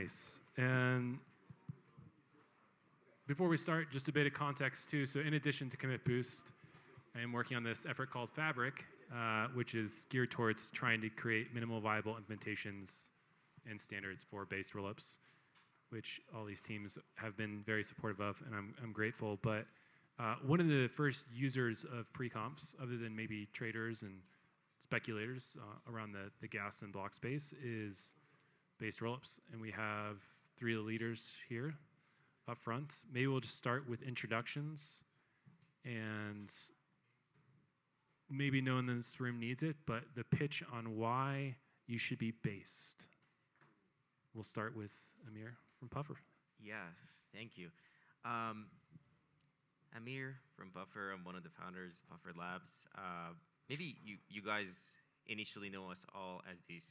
base. And before we start, just a bit of context too. So in addition to Commit Boost, I am working on this effort called Fabric, which is geared towards trying to create minimal viable implementations and standards for based rollups, which all these teams have been very supportive of, and I'm grateful. But one of the first users of Preconfs, other than maybe traders and speculators around the gas and block space, is based rollups. And we have 3 of the leaders here up front. Maybe we'll just start with introductions, and maybe no one in this room needs it, but the pitch on why you should be based. We'll start with Amir from Puffer. Yes, thank you. Amir from Buffer. I'm one of the founders of Buffer Labs. Maybe you guys initially know us all as this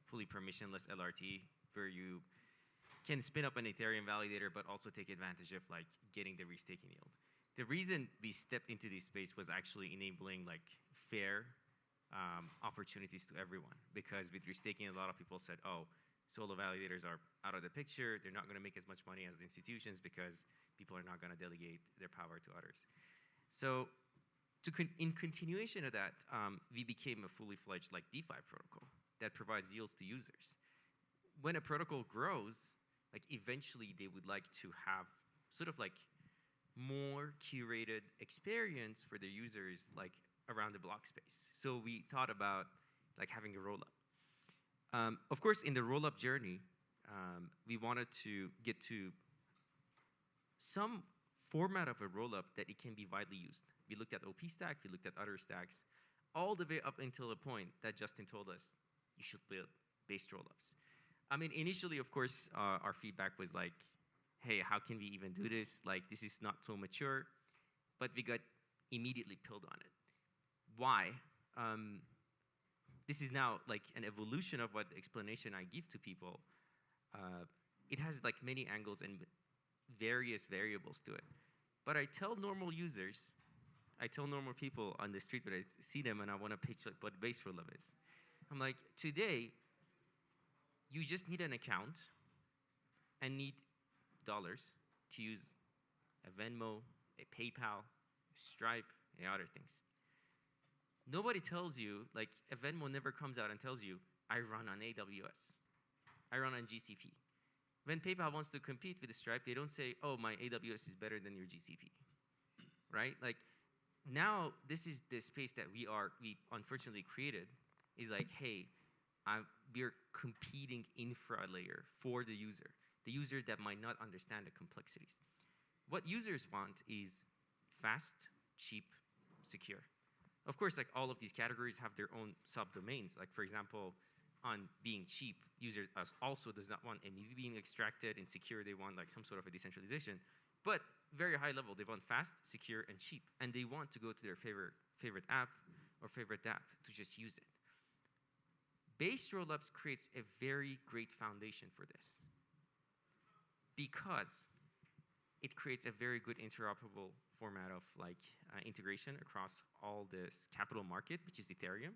fully permissionless LRT, where you can spin up an Ethereum validator, but also take advantage of like getting the restaking yield. The reason we stepped into this space was actually enabling like fair opportunities to everyone. Because with restaking, a lot of people said, oh, solo validators are out of the picture. They're not going to make as much money as the institutions because people are not going to delegate their power to others. So in continuation of that, we became a fully fledged like DeFi protocol that provides yields to users. When a protocol grows, like eventually they would like to have sort of like more curated experience for their users like around the block space. So we thought about like having a rollup. Of course, in the rollup journey, we wanted to get to some format of a rollup that it can be widely used. We looked at OP stack, we looked at other stacks, all the way up until the point that Justin told us you should build based rollups. I mean, initially, of course, our feedback was like, hey, how can we even do this? Like, this is not so mature. But we got immediately pilled on it. Why? This is now like an evolution of what the explanation I give to people. It has like many angles and various variables to it. But I tell normal users, I tell normal people on the street when I see them and I want to pitch like what base rollup is. I'm like, today, you just need an account and need dollars to use a Venmo, a PayPal, a Stripe, and other things. Nobody tells you, like a Venmo never comes out and tells you, I run on AWS. I run on GCP. When PayPal wants to compete with Stripe, they don't say, oh, my AWS is better than your GCP, right? Like now, this is the space that we unfortunately created, is like, hey, we're competing infra layer for the user that might not understand the complexities. What users want is fast, cheap, secure. Of course, like all of these categories have their own subdomains. Like for example, on being cheap, users also does not want MEV being extracted, and secure, they want like some sort of a decentralization. But very high level, they want fast, secure, and cheap. And they want to go to their favorite app or favorite app to just use it. Based rollups creates a very great foundation for this because it creates a very good interoperable format of like integration across all this capital market, which is Ethereum,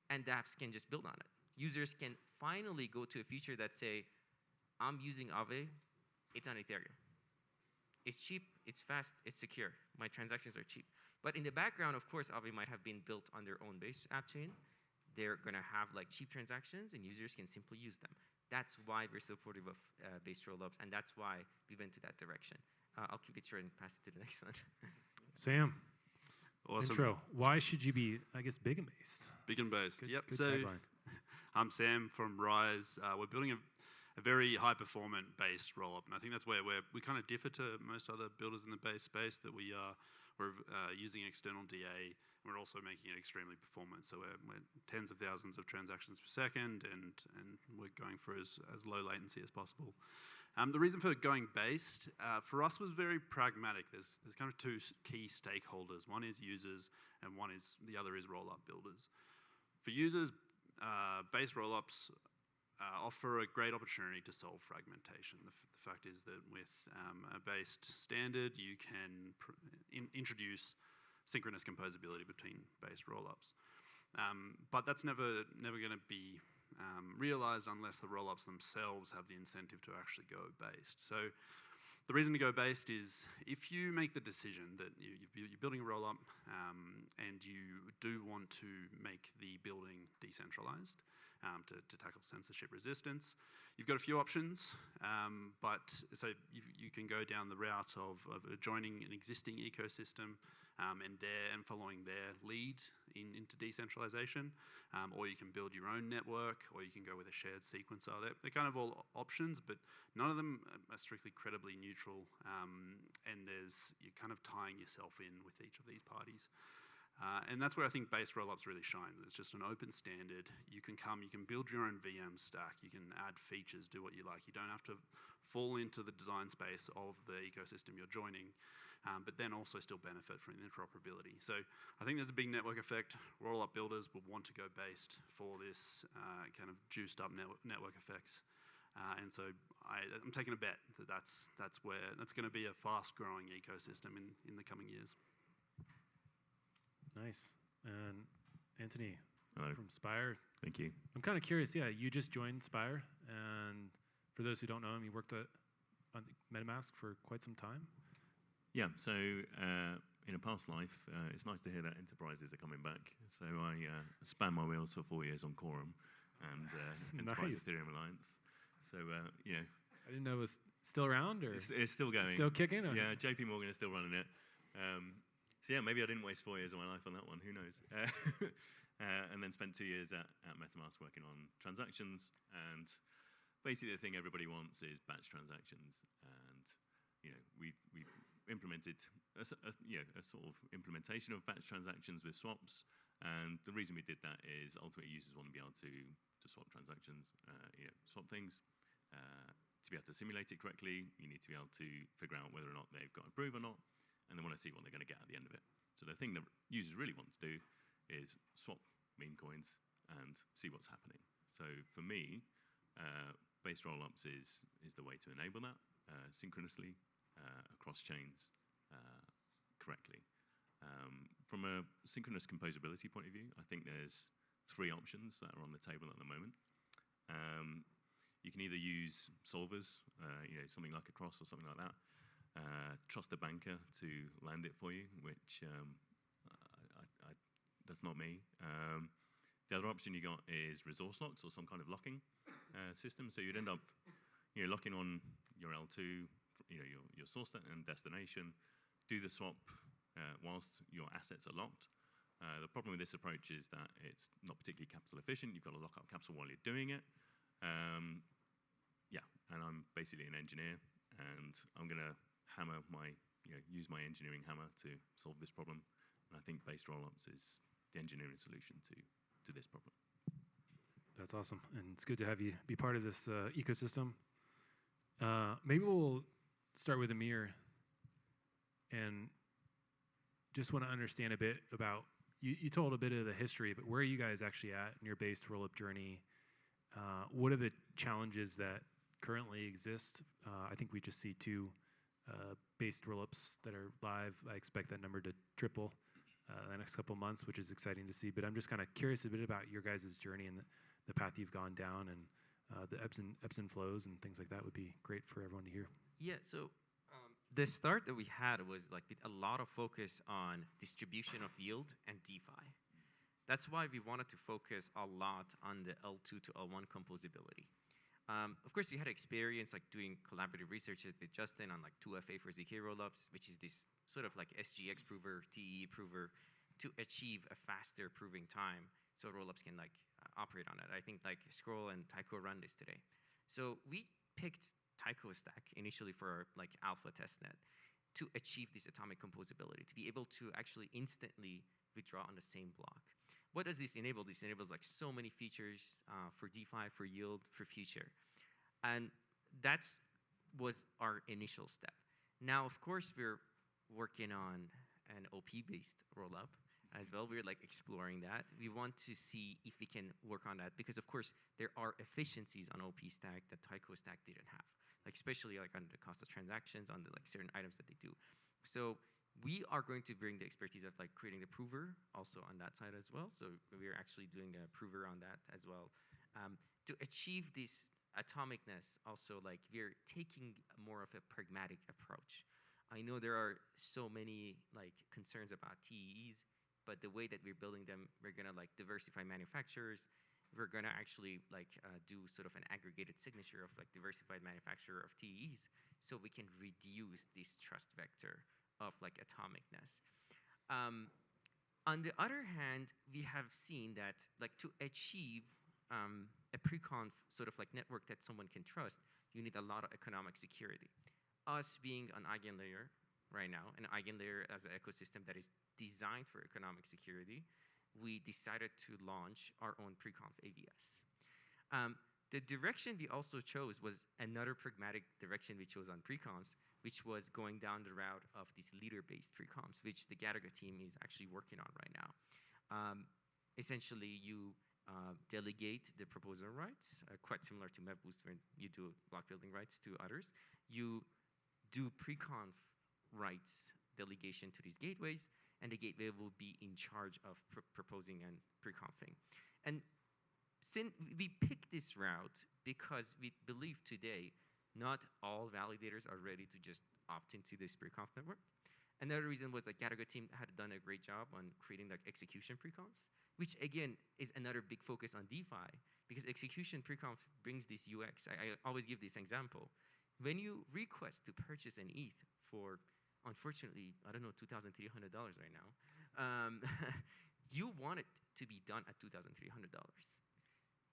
and the apps can just build on it. Users can finally go to a feature that say, I'm using Aave, it's on Ethereum. It's cheap, it's fast, it's secure. My transactions are cheap. But in the background, of course, Aave might have been built on their own base app chain. They're going to have like cheap transactions, and users can simply use them. That's why we're supportive of based rollups, and that's why we went to that direction. I'll keep it short and pass it to the next one. Sam, awesome. Intro. Why should you be, I guess, big and based? Big and based, yep. Good so tagline. I'm Sam from Rise. We're building a very high-performant based rollup, and I think that's where we kind of differ to most other builders in the base space, that we're using external DA, and we're also making it extremely performant. So we're tens of thousands of transactions per second, and we're going for as low latency as possible. The reason for going based for us was very pragmatic. There's kind of 2 key stakeholders. One is users, and the other is rollup builders. For users, base rollups offer a great opportunity to solve fragmentation. The fact is that with a based standard, you can introduce synchronous composability between based rollups. But that's never going to be realize unless the rollups themselves have the incentive to actually go based. So the reason to go based is if you make the decision that you're building a rollup and you do want to make the building decentralized to tackle censorship resistance, you've got a few options. But so you can go down the route of joining an existing ecosystem and following their lead into decentralization, or you can build your own network, or you can go with a shared sequencer. They're kind of all options, but none of them are strictly credibly neutral, and you're kind of tying yourself in with each of these parties. And that's where I think base rollups really shines. It's just an open standard. You can build your own VM stack, you can add features, do what you like. You don't have to fall into the design space of the ecosystem you're joining, but then also still benefit from interoperability. So I think there's a big network effect. Rollup builders will want to go based for this kind of juiced up network effects. And so I'm taking a bet that's going to be a fast growing ecosystem in the coming years. Nice. And Antony, Hello. from Spire. Thank you. I'm kind of curious. Yeah, you just joined Spire, and for those who don't know him, he worked on MetaMask for quite some time. Yeah, so in a past life, it's nice to hear that enterprises are coming back. So I spanned my wheels for 4 years on Quorum and Enterprise Nice. Ethereum Alliance. So, you know. I didn't know it was still around, or It's still going. still kicking? Or? Yeah, JP Morgan is still running it. So yeah, maybe I didn't waste 4 years of my life on that one, who knows. And then spent 2 years at MetaMask working on transactions. And basically the thing everybody wants is batch transactions. And you know, we implemented a sort of implementation of batch transactions with swaps. And the reason we did that is ultimately users want to be able to swap transactions, swap things. To be able to simulate it correctly, you need to be able to figure out whether or not they've got approved or not, and they want to see what they're going to get at the end of it. So the thing that users really want to do is swap meme coins and see what's happening. So for me, base rollups is the way to enable that synchronously across chains correctly. From a synchronous composability point of view, I think there's 3 options that are on the table at the moment. You can either use solvers, something like a cross or something like that. Trust a banker to land it for you, which that's not me. The other option you got is resource locks or some kind of locking system. So you'd end up locking on your L2, your source and destination, do the swap whilst your assets are locked. The problem with this approach is that it's not particularly capital efficient. You've got to lock up capital while you're doing it. And I'm basically an engineer, and I'm going to use my engineering hammer to solve this problem. And I think based rollups is the engineering solution to this problem. That's awesome, and it's good to have you be part of this ecosystem. Maybe we'll start with Amir, and just want to understand a bit about, you told a bit of the history, but where are you guys actually at in your based rollup journey? What are the challenges that currently exist? I think we just see 2 based rollups that are live. I expect that number to triple the next couple months, which is exciting to see. But I'm just kind of curious a bit about your guys' journey and the path you've gone down, and the ebbs and flows and things like that would be great for everyone to hear. Yeah, so the start that we had was like with a lot of focus on distribution of yield and DeFi. That's why we wanted to focus a lot on the L2 to L1 composability. Of course, we had experience like doing collaborative researches with Justin on like 2FA for ZK rollups, which is this sort of like SGX prover, TE prover, to achieve a faster proving time so rollups can like operate on it. I think like Scroll and Tycho run this today. So we picked Tycho stack initially for our like alpha testnet to achieve this atomic composability, to be able to actually instantly withdraw on the same block. What does this enable? This enables like so many features for DeFi, for yield, for future. And that was our initial step. Now, of course, we're working on an OP-based rollup as well. We're like exploring that. We want to see if we can work on that because, of course, there are efficiencies on OP stack that Tycho stack didn't have, like especially like on the cost of transactions, on the like certain items that they do. So we are going to bring the expertise of like creating the prover also on that side as well. So we're actually doing a prover on that as well. To achieve this atomicness, also, like, we're taking more of a pragmatic approach. I know there are so many like concerns about TEs, but the way that we're building them, we're gonna like diversify manufacturers. We're gonna actually like do sort of an aggregated signature of like diversified manufacturer of TEs, so we can reduce this trust vector of like atomicness. On the other hand, we have seen that like to achieve a preconf sort of like network that someone can trust, you need a lot of economic security. Us being an eigenlayer right now, an eigenlayer as an ecosystem that is designed for economic security, we decided to launch our own preconf ETHGas. The direction we also chose was another pragmatic direction we chose on preconfs, which was going down the route of these leader-based preconfs, which the Gattaca team is actually working on right now. Essentially, you delegate the proposal rights, quite similar to MevBoost when you do block building rights to others. You do preconf rights delegation to these gateways, and the gateway will be in charge of proposing and preconfing. And since we picked this route because we believe today not all validators are ready to just opt into this preconf network. Another reason was that Gattaca team had done a great job on creating like execution preconfs, which again is another big focus on DeFi, because execution preconf brings this UX. I always give this example. When you request to purchase an ETH for, unfortunately, I don't know, $2,300 right now, you want it to be done at $2,300.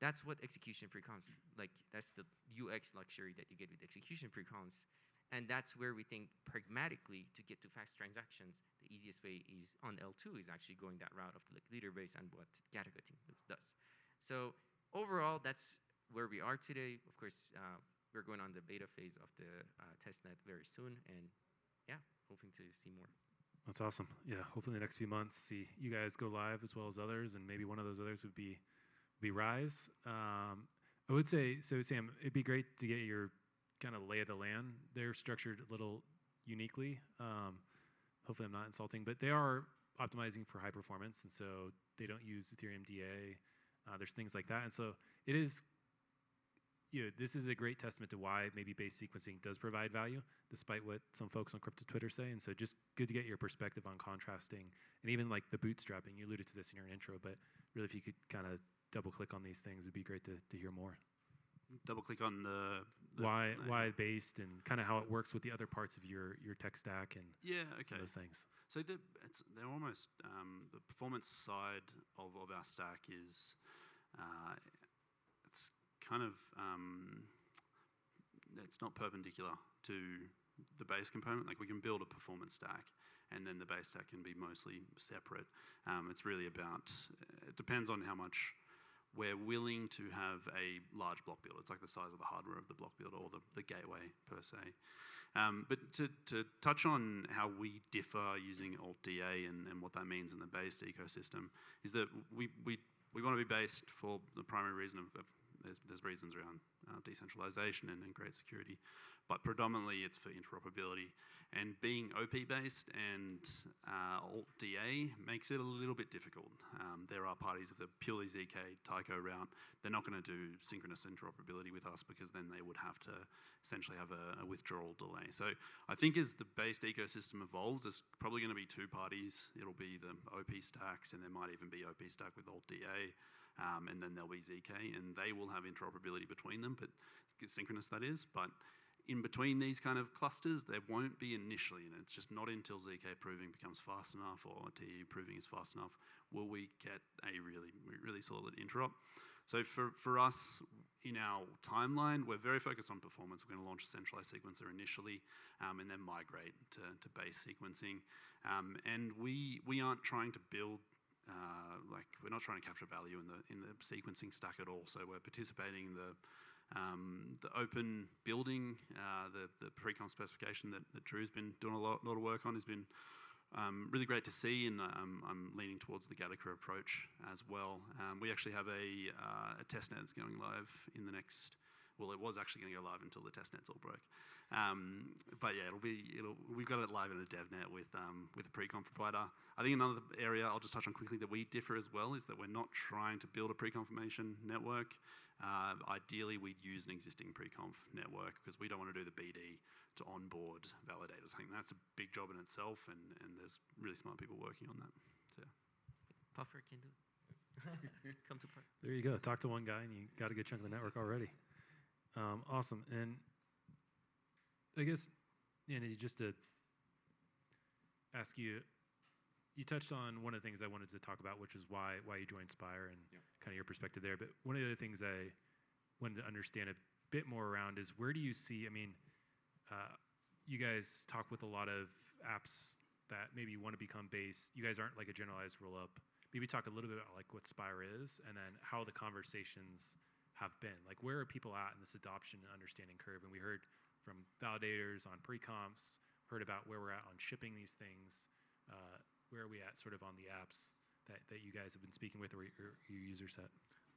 That's what execution preconfs, like, that's the UX luxury that you get with execution preconfs. And that's where we think pragmatically to get to fast transactions, the easiest way is on L2 is actually going that route of the like, leader base and what Gattaca team does. So overall, that's where we are today. Of course, we're going on the beta phase of the testnet very soon, and yeah, hoping to see more. That's awesome. Yeah, hopefully in the next few months, see you guys go live as well as others, and maybe one of those others would be Rise. I would say, so Sam, it'd be great to get your kind of lay of the land. They're structured a little uniquely. Hopefully I'm not insulting, but they are optimizing for high performance, and so they don't use Ethereum DA. There's things like that, and so it is, this is a great testament to why maybe base sequencing does provide value, despite what some folks on crypto Twitter say. And so just good to get your perspective on contrasting, and even like the bootstrapping. You alluded to this in your intro, but really if you could kind of double click on these things, it'd be great to hear more. Double click on the why based, and kind of how it works with the other parts of your tech stack and some of those things. So they're almost the performance side of our stack is it's kind of it's not perpendicular to the base component. Like we can build a performance stack, and then the base stack can be mostly separate. It's really about, it depends on how much we're willing to have a large block builder. It's like the size of the hardware of the block builder or the gateway per se. But to touch on how we differ using alt-DA and what that means in the based ecosystem is that we want to be based for the primary reason of there's reasons around decentralization and great security, but predominantly it's for interoperability. And being OP based and alt-DA makes it a little bit difficult. There are parties of the purely ZK Tyco route, they're not going to do synchronous interoperability with us, because then they would have to essentially have a withdrawal delay. So I think as the based ecosystem evolves, there's probably going to be two parties. It'll be the OP stacks, and there might even be OP stack with alt-DA. And then there'll be ZK, and they will have interoperability between them, but synchronous that is. But in between these kind of clusters, there won't be initially, and it's just not until ZK proving becomes fast enough or TE proving is fast enough will we get a really solid interop. So for us, in our timeline, we're very focused on performance. We're going to launch a centralized sequencer initially, and then migrate to base sequencing. And we aren't trying to build we're not trying to capture value in the sequencing stack at all. So we're participating in the open building, the preconf specification that Drew's been doing a lot of work on has been really great to see, and I'm leaning towards the Gattaca approach as well. We actually have a testnet that's going live in the next. Well, it was actually going to go live until the testnets all broke. But yeah, we've got it live in a DevNet with a preconf provider. I think another area I'll just touch on quickly that we differ as well is that we're not trying to build a preconfirmation network. Ideally, we'd use an existing Preconf network because we don't want to do the BD to onboard validators. I think that's a big job in itself, and there's really smart people working on that. So, Puffer can do. Come to Puffer. There you go. Talk to one guy, and you got a good chunk of the network already. Awesome. And I guess, just to ask you, you touched on one of the things I wanted to talk about, which is why you joined Spire and kind of your perspective there. But one of the other things I wanted to understand a bit more around is where do you see, you guys talk with a lot of apps that maybe want to become based. You guys aren't like a generalized roll-up. Maybe talk a little bit about like what Spire is and then how the conversations have been. Like where are people at in this adoption and understanding curve? And we heard from validators on Preconfs, heard about where we're at on shipping these things. Where are we at sort of on the apps that you guys have been speaking with or your user set?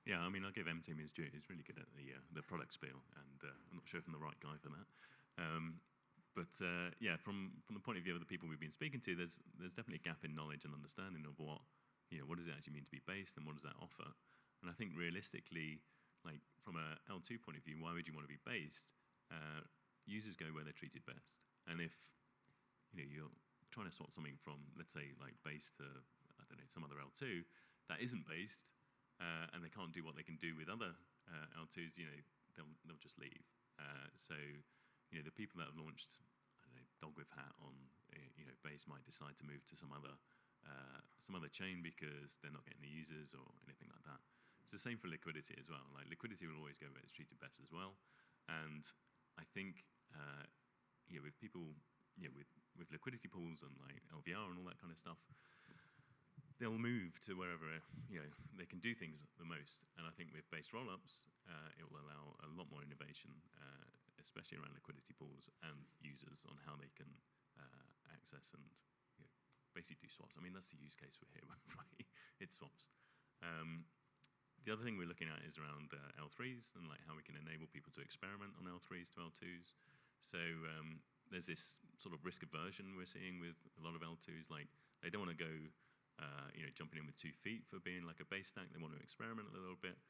Yeah, I'll give M Team his due. He's really good at the product spiel, and I'm not sure if I'm the right guy for that. But from the point of view of the people we've been speaking to, there's definitely a gap in knowledge and understanding of what does it actually mean to be based and what does that offer. And I think realistically, like from a L2 point of view, why would you want to be based? Users go where they're treated best, and if you're trying to swap something from, let's say, like base to, I don't know, some other L2 that isn't based, and they can't do what they can do with other L2s, they'll just leave. So, the people that have launched, I don't know, dog with hat on, base might decide to move to some other chain because they're not getting the users or anything like that. It's the same for liquidity as well. Like liquidity will always go where it's treated best as well. And I think, with people, with liquidity pools and like LVR and all that kind of stuff, they'll move to wherever they can do things the most. And I think with base rollups, it will allow a lot more innovation, especially around liquidity pools and users on how they can access and basically do swaps. That's the use case we're here, right? It's swaps. The other thing we're looking at is around L3s and like how we can enable people to experiment on L3s to L2s. So there's this sort of risk aversion we're seeing with a lot of L2s. Like they don't want to go, jumping in with 2 feet for being like a base stack. They want to experiment a little bit.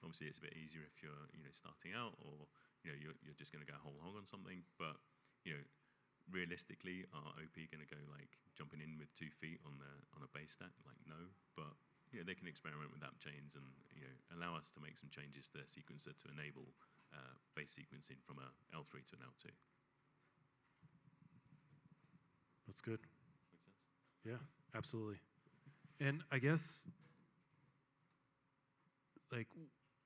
Obviously it's a bit easier if you're, starting out or, you're just going to go whole hog on something. But, realistically, are OP going to go like jumping in with 2 feet on a base stack? Like no, but they can experiment with app chains and allow us to make some changes to their sequencer to enable base sequencing from a L3 to an L2. That's good. Makes sense? Yeah, absolutely. And I guess, like,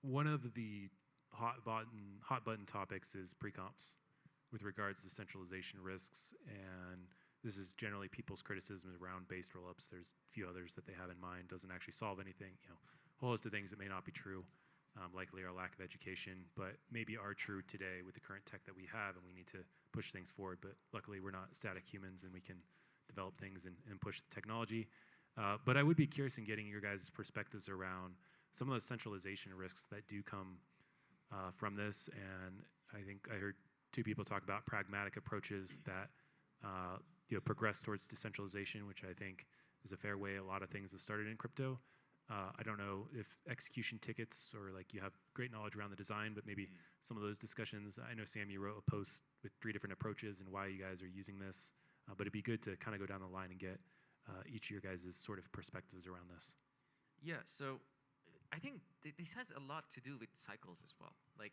one of the hot button topics is Preconfs with regards to centralization risks, and this is generally people's criticism around based rollups. There's a few others that they have in mind. Doesn't actually solve anything. A whole host of things that may not be true. Likely our lack of education, but maybe are true today with the current tech that we have, and we need to push things forward. But luckily, we're not static humans, and we can develop things and push the technology. But I would be curious in getting your guys' perspectives around some of those centralization risks that do come from this. And I think I heard 2 people talk about pragmatic approaches that progress towards decentralization, which I think is a fair way a lot of things have started in crypto. I don't know if execution tickets or like you have great knowledge around the design, but maybe some of those discussions. I know, Sam, you wrote a post with 3 different approaches and why you guys are using this. But it'd be good to kind of go down the line and get each of your guys' sort of perspectives around this. Yeah, so I think this has a lot to do with cycles as well. Like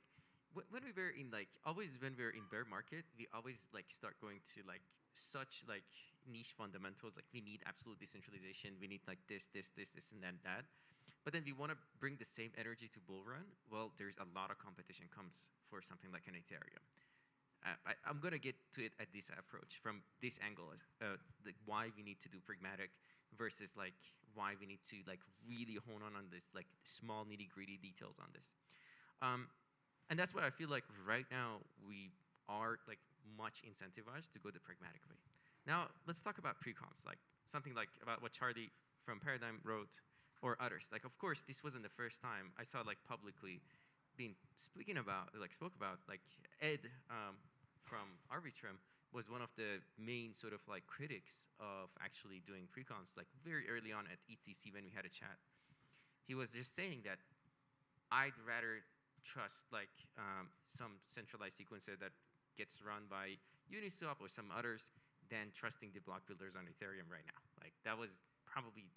when we were in when we were in bear market, we always like start going to like such like niche fundamentals. Like we need absolute decentralization. We need like this, and then that. But then we want to bring the same energy to bull run. Well, there's a lot of competition comes for something like an Ethereum. I'm going to get to it at this approach from this angle, why we need to do pragmatic versus like why we need to like really hone on this like small nitty gritty details on this. And that's why I feel like right now we are like much incentivized to go the pragmatic way. Now let's talk about Preconfs, like something like about what Charlie from Paradigm wrote or others. Like of course this wasn't the first time I saw like publicly spoke about like Ed from Arbitrum was one of the main sort of like critics of actually doing Preconfs like very early on at ETC when we had a chat. He was just saying that I'd rather trust like some centralized sequencer that gets run by Uniswap or some others than trusting the block builders on Ethereum right now. Like that was probably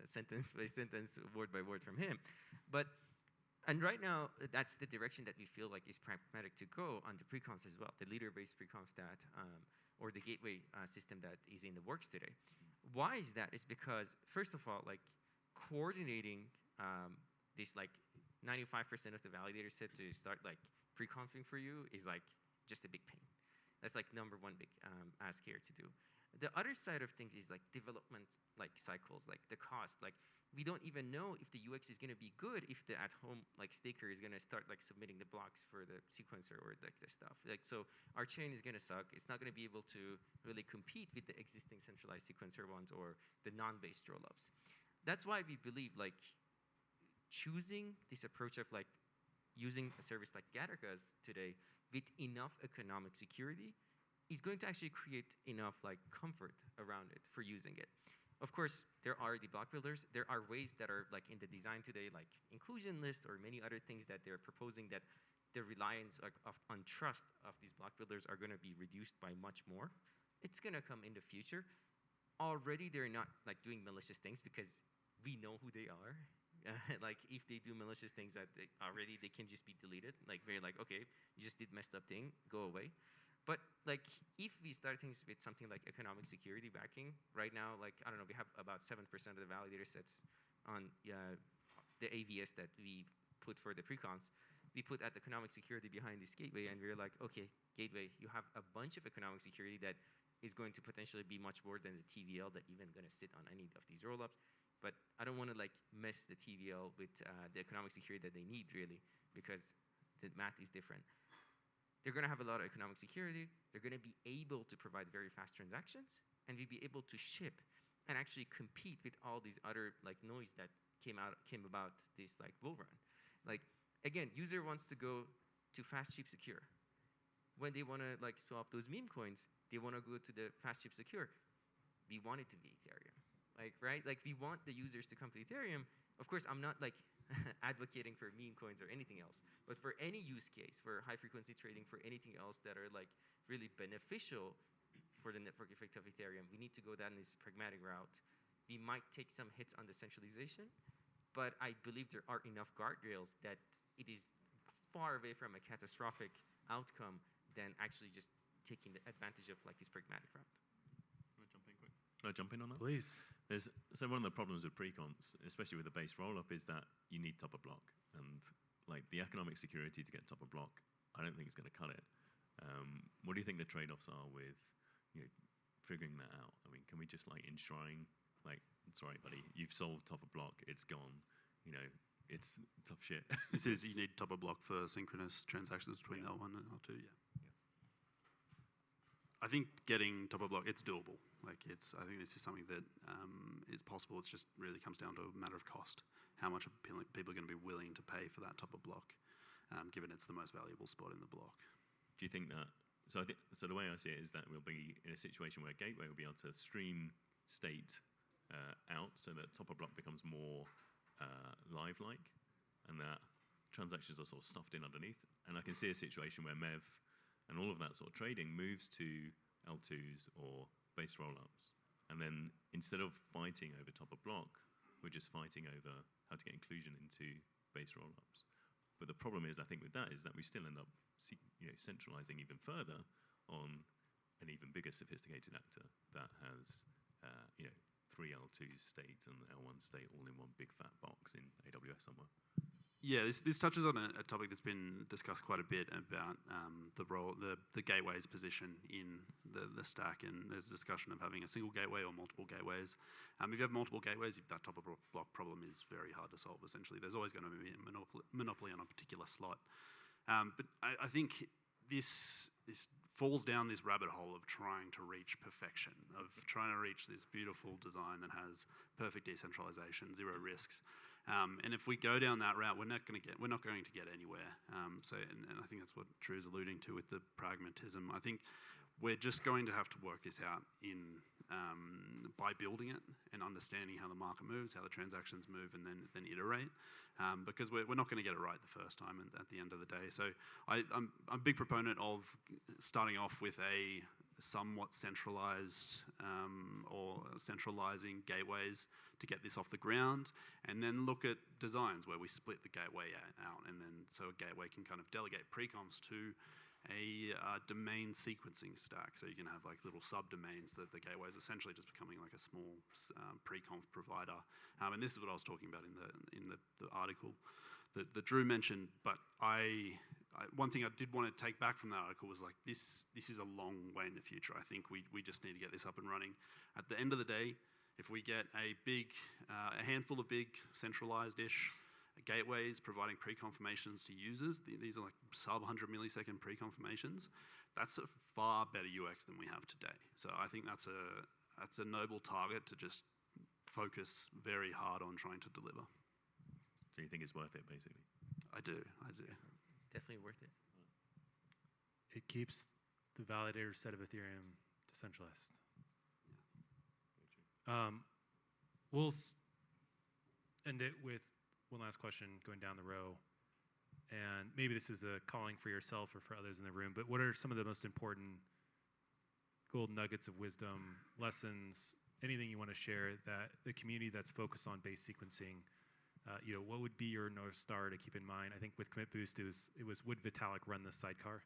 sentence by sentence, word by word from him. And right now, that's the direction that we feel like is pragmatic to go on the preconfs as well, the leader-based preconfs that, or the gateway system that is in the works today. Why is that? It's because, first of all, like coordinating this like 95% of the validator set to start like preconfing for you is like just a big pain. That's like number one big ask here to do. The other side of things is like development like cycles, like the cost. Like we don't even know if the UX is going to be good if the at-home like staker is going to start like submitting the blocks for the sequencer or like the stuff. Like so, our chain is going to suck. It's not going to be able to really compete with the existing centralized sequencer ones or the non-based rollups. That's why we believe like choosing this approach of like using a service like ETHGas today with enough economic security is going to actually create enough like comfort around it for using it. Of course, there are the block builders. There are ways that are like in the design today, like inclusion list or many other things that they're proposing that the reliance on trust of these block builders are going to be reduced by much more. It's going to come in the future. Already, they're not like doing malicious things because we know who they are. Like if they do malicious things that they can just be deleted. Like they're like, okay, you just did messed up thing, go away. But like, if we start things with something like economic security backing, right now, like, I don't know, we have about 7% of the validator sets on the AVS that we put for the preconfs. We put at economic security behind this gateway, and we're like, okay, gateway, you have a bunch of economic security that is going to potentially be much more than the TVL that even going to sit on any of these rollups. But I don't want to like mess the TVL with the economic security that they need, really, because the math is different. They're going to have a lot of economic security. They're going to be able to provide very fast transactions, and we'll be able to ship and actually compete with all these other like noise that came about this like bull run. Like again, user wants to go to fast, cheap, secure. When they want to like swap those meme coins, they want to go to the fast, cheap, secure. We want it to be Ethereum, like right? Like we want the users to come to Ethereum. Of course, I'm not like advocating for meme coins or anything else. But for any use case, for high frequency trading, for anything else that are like really beneficial for the network effect of Ethereum, we need to go down this pragmatic route. We might take some hits on the centralization, but I believe there are enough guardrails that it is far away from a catastrophic outcome than actually just taking the advantage of like this pragmatic route. Can I jump in on that? Please. So one of the problems with preconfs, especially with the base rollup, is that you need top of block. And like the economic security to get top of block, I don't think it's going to cut it. What do you think the trade-offs are with figuring that out? I mean, can we just like enshrine, like, sorry, buddy, you've solved top of block, it's gone. It's tough shit. This is, you need top of block for synchronous transactions between L1 and L2, yeah. I think getting top of block, it's doable. Like I think this is something that is possible. It just really comes down to a matter of cost. How much are people going to be willing to pay for that top of block, given it's the most valuable spot in the block? Do you think that, so the way I see it is that we'll be in a situation where Gateway will be able to stream state out so that top of block becomes more live-like, and that transactions are sort of stuffed in underneath. And I can see a situation where MEV and all of that sort of trading moves to L2s or base rollups. And then instead of fighting over top of block, we're just fighting over how to get inclusion into base rollups. But the problem is, I think with that, is that we still end up centralizing even further on an even bigger sophisticated actor that has 3 L2s state and L1 state all in one big fat box in AWS somewhere. Yeah, this touches on a topic that's been discussed quite a bit about the gateway's position in the stack, and there's a discussion of having a single gateway or multiple gateways. If you have multiple gateways, that top of block problem is very hard to solve, essentially. There's always going to be a monopoly on a particular slot. But I think this falls down this rabbit hole of trying to reach perfection, of trying to reach this beautiful design that has perfect decentralization, zero risks. And if we go down that route, we're not going to get anywhere. And I think that's what Drew's alluding to with the pragmatism. I think we're just going to have to work this out by building it and understanding how the market moves, how the transactions move, and then iterate. Because we're not going to get it right the first time at the end of the day. So I'm a big proponent of starting off with a somewhat centralized or centralizing gateways to get this off the ground, and then look at designs where we split the gateway out, and then so a gateway can kind of delegate preconfs to a domain sequencing stack. So you can have like little subdomains that the gateway is essentially just becoming like a small preconf provider. And this is what I was talking about in the article that Drew mentioned. But one thing I did want to take back from that article was like this is a long way in the future. I think we just need to get this up and running. At the end of the day, if we get a handful of big centralized-ish gateways providing pre-confirmations to users, these are like sub 100 millisecond pre-confirmations, that's a far better UX than we have today. So I think that's a noble target to just focus very hard on trying to deliver. So you think it's worth it, basically? I do. Definitely worth it. It keeps the validator set of Ethereum decentralized. We'll end it with one last question going down the row. And maybe this is a calling for yourself or for others in the room, but what are some of the most important gold nuggets of wisdom, lessons, anything you want to share that the community that's focused on base sequencing, what would be your North Star to keep in mind? I think with Commit Boost, it was would Vitalik run this sidecar?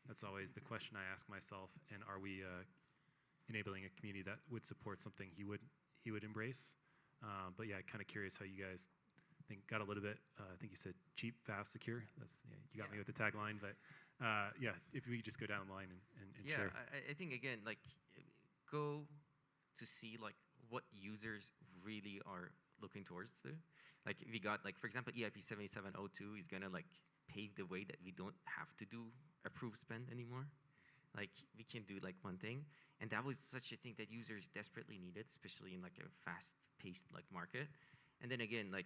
That's always the question I ask myself. And are we enabling a community that would support something he would embrace? But yeah, kind of curious how you guys got a little bit. I think you said cheap, fast, secure. You got me with the tagline. But yeah, if we could just go down the line and share. I think again, like go to see like what users really are looking towards to. Like we got like, for example, EIP 7702 is gonna like pave the way that we don't have to do approved spend anymore. Like we can do like one thing, and that was such a thing that users desperately needed, especially in like a fast-paced like market. And then again, like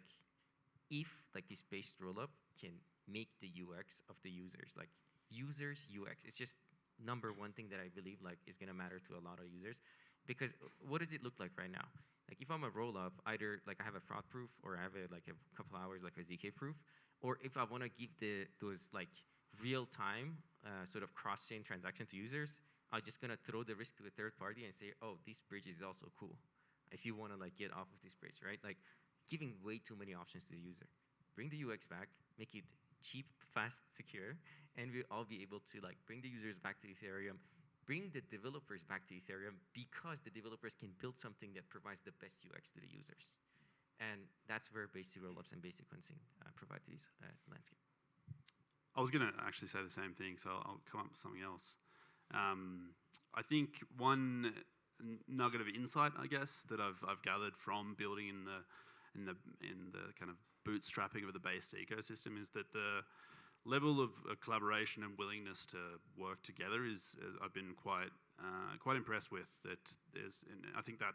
if like this based rollup can make the UX of the users, like users UX, it's just number one thing that I believe like is gonna matter to a lot of users. Because what does it look like right now? Like if I'm a rollup, either like I have a fraud proof or I have a couple hours like a ZK proof, or if I want to give those like real time sort of cross-chain transaction to users, I'm just gonna throw the risk to a third party and say, oh, this bridge is also cool. If you want to like get off of this bridge, right? Like giving way too many options to the user. Bring the UX back, make it cheap, fast, secure, and we'll all be able to like bring the users back to Ethereum. Bring the developers back to Ethereum because the developers can build something that provides the best UX to the users. And that's where base rollups and base sequencing provide these landscape. I was going to actually say the same thing, so I'll come up with something else. I think one nugget of insight, I guess, that I've gathered from building in the kind of bootstrapping of the based ecosystem is that the level of collaboration and willingness to work together I've been quite impressed with. And I think that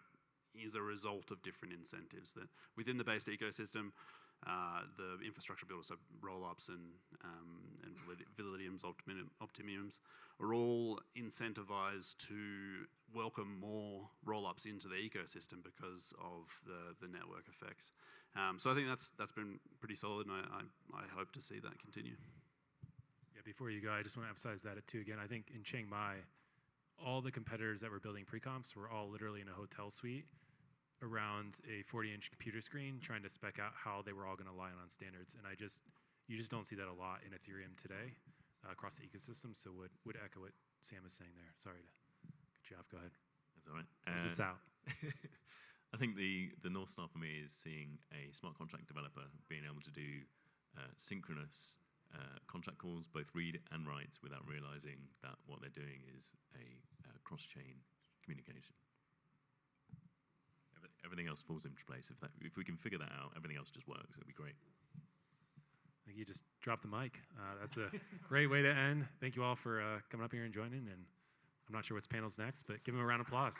is a result of different incentives that within the based ecosystem, the infrastructure builders, so Rollups and Validiums, Optimiums, are all incentivized to welcome more Rollups into the ecosystem because of the network effects. So I think that's been pretty solid, and I hope to see that continue. Yeah, before you go, I just want to emphasize that too. Again, I think in Chiang Mai, all the competitors that were building preconfs were all literally in a hotel suite around a 40-inch computer screen trying to spec out how they were all going to align on standards. And you just don't see that a lot in Ethereum today across the ecosystem. So would echo what Sam is saying there. Sorry to cut you off. Go ahead. That's all right. Close this out. I think the North Star for me is seeing a smart contract developer being able to do synchronous contract calls, both read and write, without realizing that what they're doing is a cross-chain communication. Everything else falls into place. If we can figure that out, everything else just works. It'd be great. I think you just dropped the mic. That's a great way to end. Thank you all for coming up here and joining. And I'm not sure what's panel's next, but give them a round of applause.